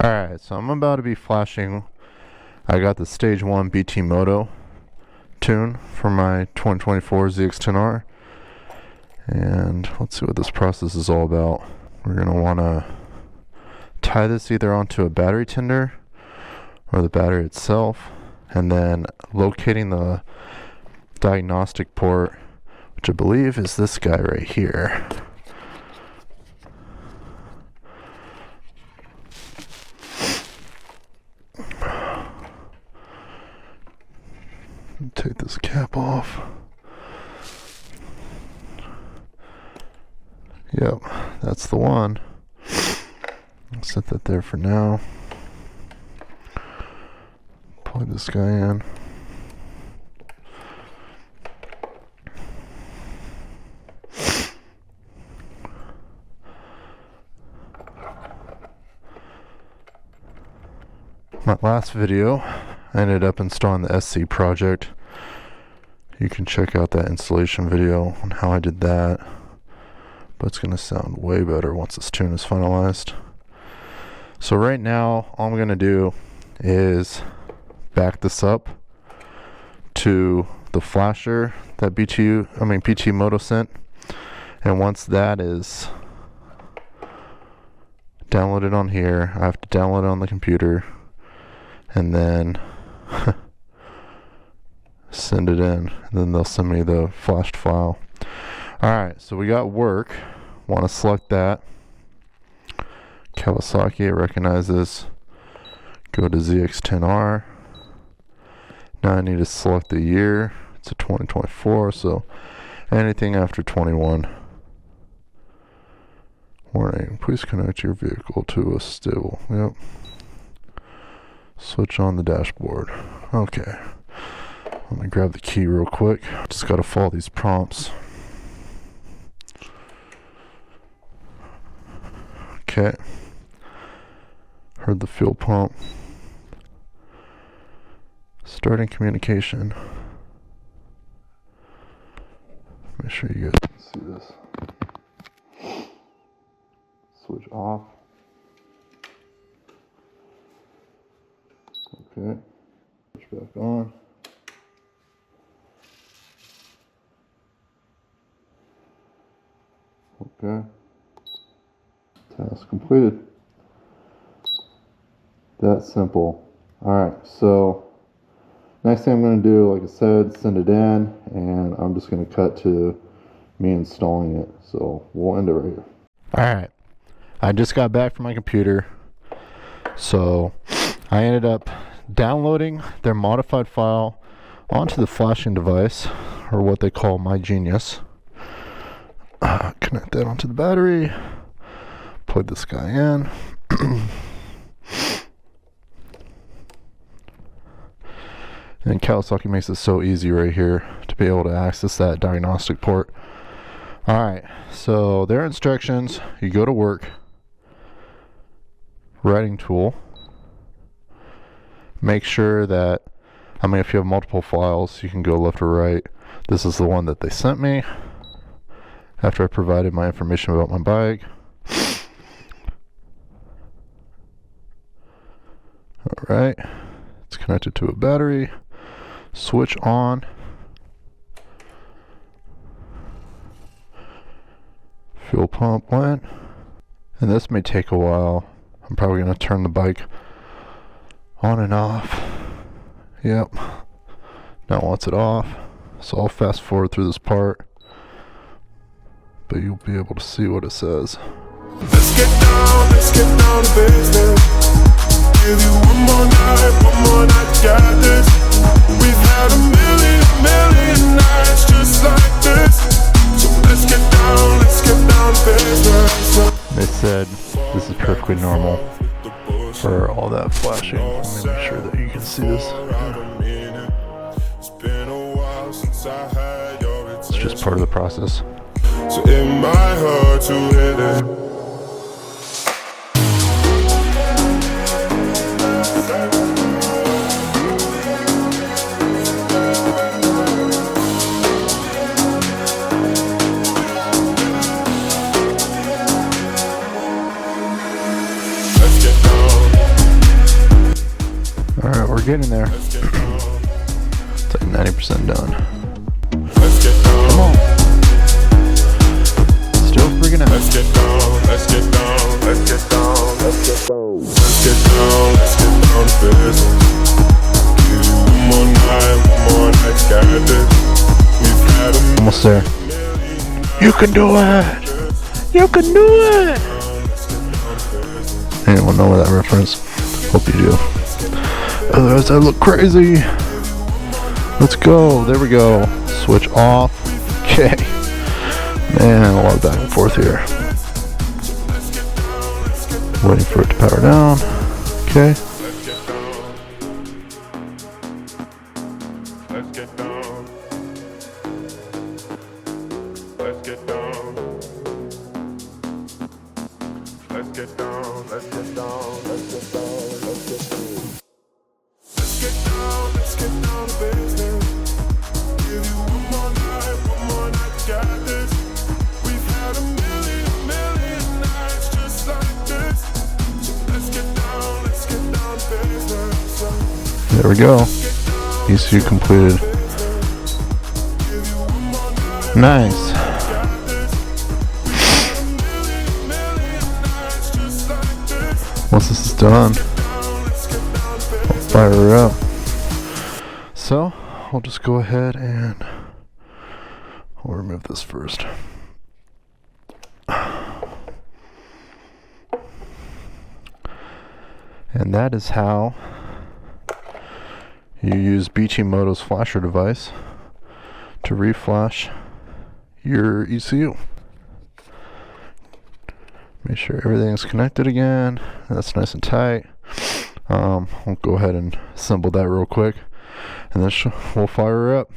Alright, so I'm about to be flashing. I got the stage 1 BT-Moto tune for my 2024 ZX-10R. And let's see what this process is all about. We're going to want to tie this either onto a battery tender or the battery itself, and then locating the diagnostic port, which I believe is this guy right here. Take this cap off. Yep, that's the one. I'll set that there for now. Plug this guy in. My last video, I ended up installing the scproject. You can check out that installation video on how I did that, but it's going to sound way better once this tune is finalized. So right now, all I'm going to do is back this up to the flasher that BT-Moto sent, and once that is downloaded on here, I have to download it on the computer and then send it in, and then they'll send me the flashed file. Alright, so we got work. Want to select that. Kawasaki, it recognizes. Go to ZX-10R. Now I need to select the year. It's a 2024, so anything after 21. Warning, please connect your vehicle to a stable. Yep. Switch on the dashboard. Okay. Let me grab the key real quick. Just gotta follow these prompts. Okay. Heard the fuel pump. Starting communication. Make sure you guys can see this. Switch off. Okay. Switch back on. Okay. Task completed. That simple. Alright, so next thing I'm going to do, like I said, send it in, and I'm just going to cut to me installing it. So we'll end it right here. Alright, I just got back from my computer, so I ended up downloading their modified file onto the flashing device, or what they call My Genius. Connect that onto the battery, plug this guy in. And Kawasaki makes it so easy right here to be able to access that diagnostic port. Alright, so their instructions: you go to work, writing tool, make sure that, if you have multiple files, you can go left or right. This is the one that they sent me after I provided my information about my bike. Alright, it's connected to a battery. Switch on. Fuel pump went. And this may take a while. I'm probably going to turn the bike on and off. Yep. Now it wants it off. So I'll fast forward through this part, but you'll be able to see what it says. Let's get down to business. Give you one more night, got this. We've had a million nights just like this. So let's get down to business. They said this is perfectly normal for all that flashing. Let me make sure that you can see this. It's just part of the process. So it might hurt to hit it. Let's get down. we're getting there. It's like 90% done. Come on. Still freaking out. Let's get down, let's get down, let's get down, let's get down. Let's get down, let's get down to business. Give you one more night, got this. We've had a Almost there. You can do it! You can do it! Anyone know that reference? Hope you do. Otherwise I look crazy. Let's go. There we go. Switch off. Okay. Man, a lot of back and forth here. Waiting for it to power down. Okay. let's get down. Let's get down. Let's get down, let's get down, let's get down, let's get down. Let's get down, let's get down to business. Give you one more night, got this. We've had a million nights just like this. So let's get down to business. There we go. ECU completed. Nice. Once this is done, I'll fire her up. So, I'll just go ahead and I'll remove this first. And that is how you use BT-Moto's flasher device to reflash your ECU. Make sure everything's connected again. That's nice and tight. I'll go ahead and assemble that real quick, and then we'll fire her up.